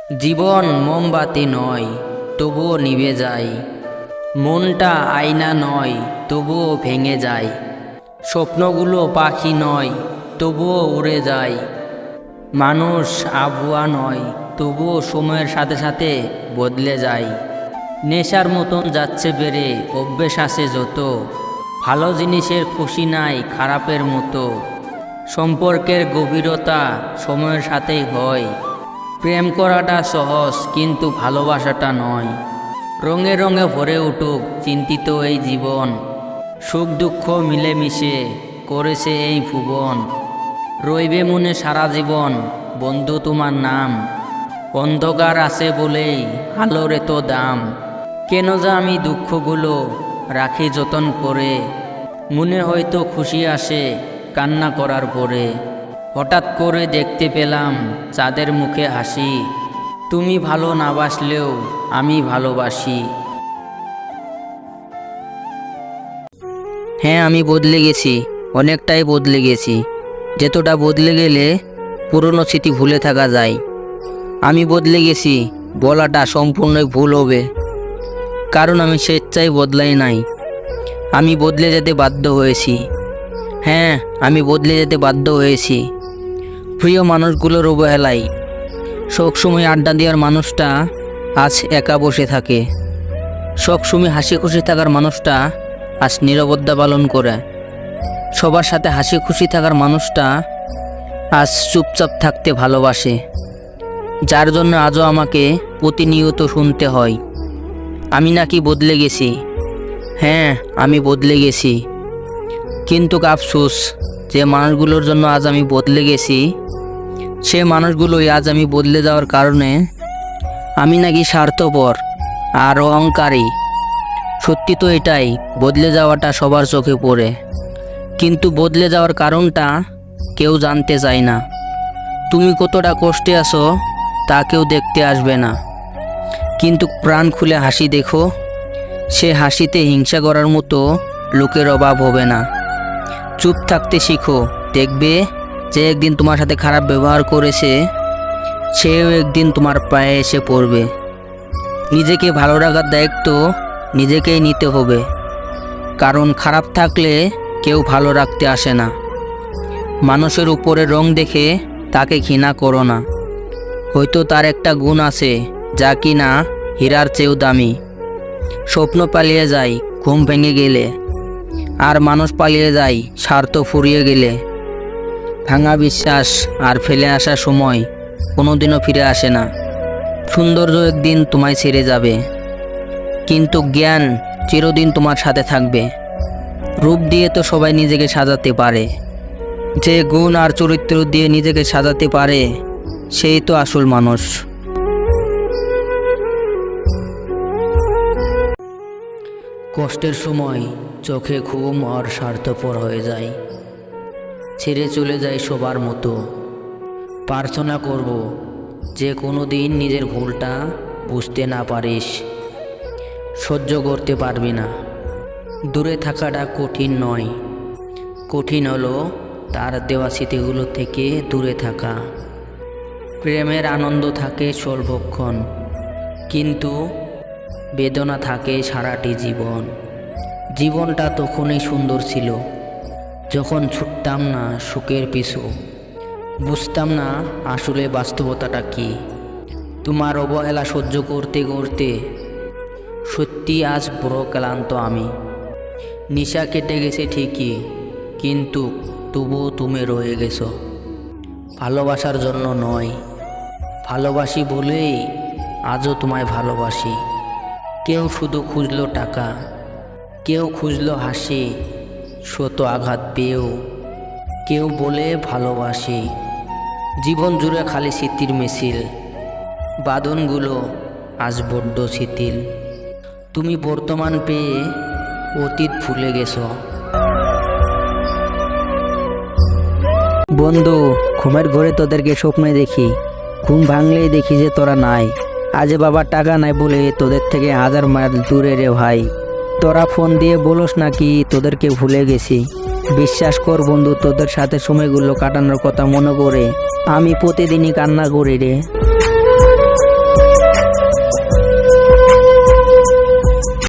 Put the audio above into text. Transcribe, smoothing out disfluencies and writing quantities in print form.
জীবন মোমবাতি নয়, তবুও নিভে যায়। মনটা আয়না নয়, তবুও ভেঙে যায়। স্বপ্নগুলো পাখি নয়, তবুও উড়ে যায়। মানুষ আবহাওয়া নয়, তবুও সময়ের সাথে সাথে বদলে যায়। নেশার মতন যাচ্ছে বেড়ে, অভ্যেস আছে যত। ভালো জিনিসের খুশি নাই খারাপের মতো। সম্পর্কের গভীরতা সময়ের সাথেই হয়। প্রেম করাটা সহজ, কিন্তু ভালোবাসাটা নয়। রঙে রঙে ভরে উঠুক চিন্তিত এই জীবন। সুখ দুঃখ মিলেমিশে করেছে এই ভুবন। রইবে মনে সারা জীবন বন্ধু তোমার নাম। অন্ধকার আছে বলেই আলোর এত দাম। কেন যে আমি দুঃখগুলো রাখি যতন করে। মনে হয়তো খুশি আসে কান্না করার পরে। হঠাৎ করে দেখতে পেলাম চাঁদের মুখে হাসি। তুমি ভালো না বাসলেও আমি ভালোবাসি। হ্যাঁ, আমি বদলে গেছি, অনেকটাই বদলে গেছি। যতটা বদলে গেলে পুরনো স্মৃতি ভুলে থাকা যায়। আমি বদলে গেছি বলাটা সম্পূর্ণই ভুল হবে, কারণ আমি স্বেচ্ছায় বদলাই নাই। আমি বদলে যেতে বাধ্য হয়েছি। হ্যাঁ, আমি বদলে যেতে বাধ্য হয়েছি প্রিয় মানুষগুলোর অবহেলায়। সবসময় আড্ডা দেওয়ার মানুষটা আজ একা বসে থাকে। সবসময় হাসি খুশি থাকার মানুষটা আজ নীরবতা পালন করে। সবার সাথে হাসি খুশি থাকার মানুষটা আজ চুপচাপ থাকতে ভালোবাসে। যার জন্য আজও আমাকে প্রতিনিয়ত শুনতে হয় আমি নাকি বদলে গেছি। হ্যাঁ, আমি বদলে গেছি, কিন্তু আফসোস, যে মানুষগুলোর জন্য আজ আমি বদলে গেছি, সে মানুষগুলোই আজ আমি বদলে যাওয়ার কারণে আমি নাকি স্বার্থপর আর অহংকারী। সত্যি তো এটাই, বদলে যাওয়াটা সবার চোখে পড়ে, কিন্তু বদলে যাওয়ার কারণটা কেউ জানতে চায় না। তুমি কতটা কষ্টে আছো তা কেউ দেখতে আসবে না, কিন্তু প্রাণ খুলে হাসি দেখো, সে হাসিতে হিংসা করার মতো লোকের অভাব হবে না। চুপ থাকতে শিখো, দেখবে যে একদিন তোমার সাথে খারাপ ব্যবহার করেছে সেও একদিন তোমার পায়ে এসে পড়বে। নিজেকে ভালো রাখার দায়িত্ব নিজেকেই নিতে হবে, কারণ খারাপ থাকলে কেউ ভালো রাখতে আসে না। মানুষের উপরে রং দেখে তাকে ঘৃণা করো না। হয়তো তার একটা গুণ আছে যা কিনা হীরার চেয়েও দামি। স্বপ্ন পালিয়ে যায় ঘুম ভেঙে গেলে, আর মানুষ পালিয়ে যায় স্বার্থ ফুরিয়ে গেলে। ভাঙা বিশ্বাস আর ফেলে আসা সময় কোনোদিনও ফিরে আসে না। সৌন্দর্য একদিন তোমায় ছেড়ে যাবে, কিন্তু জ্ঞান চিরদিন তোমার সাথে থাকবে। রূপ দিয়ে তো সবাই নিজেকে সাজাতে পারে, যে গুণ আর চরিত্র দিয়ে নিজেকে সাজাতে পারে সেই তো আসল মানুষ। কষ্টের সময় চোখে ঘুম আর স্বার্থপর হয়ে যায়। ছেড়ে চলে যায় সবার মতো। প্রার্থনা করব যে কোনো দিন নিজের ভুলটা বুঝতে না পারিস, সহ্য করতে পারবি না। দূরে থাকাটা কঠিন নয়, কঠিন হলো তার দেওয়া স্মৃতিগুলো থেকে দূরে থাকা। প্রেমের আনন্দ থাকে সর্বক্ষণ, কিন্তু বেদনা থাকে সারাটি জীবন। জীবনটা তখনই সুন্দর ছিল যখন ছুটতাম না সুখের পিছু, বুঝতাম না আসলে বাস্তবতাটা কি। তোমার অবহেলা সহ্য করতে করতে সত্যি আজ বড় ক্লান্ত আমি। নেশা কেটে গেছে ঠিকই, কিন্তু তবুও তুমি রয়ে গেছো। ভালোবাসার জন্য নয়, ভালোবাসি বলেই আজও তোমায় ভালোবাসি। কেউ শুধু খুঁজলো টাকা, কেউ খুঁজলো হাসি, শত আঘাত পেয়েও কেউ বলে ভালোবাসি। জীবন জুড়ে খালি স্মৃতির মিছিল, বাঁধনগুলো আজ বড্ড শিথিল। তুমি বর্তমান পেয়ে অতীত ভুলে গেছো। বন্ধু, ঘুমের ঘরে তোদেরকে স্বপ্নে দেখি, ঘুম ভাঙলেই দেখি যে তোরা নাই। আজ বাবার টাকা নাই বলে তোদের থেকে 1000 মাইল দূরে রে ভাই। তোরা ফোন দিয়ে বলোস নাকি তোদেরকে ভুলে গেছি। বিশ্বাস কর বন্ধু, তোদের সাথে সময়গুলো কাটানোর কথা মনে করে আমি প্রতিদিনই কান্না করি রে।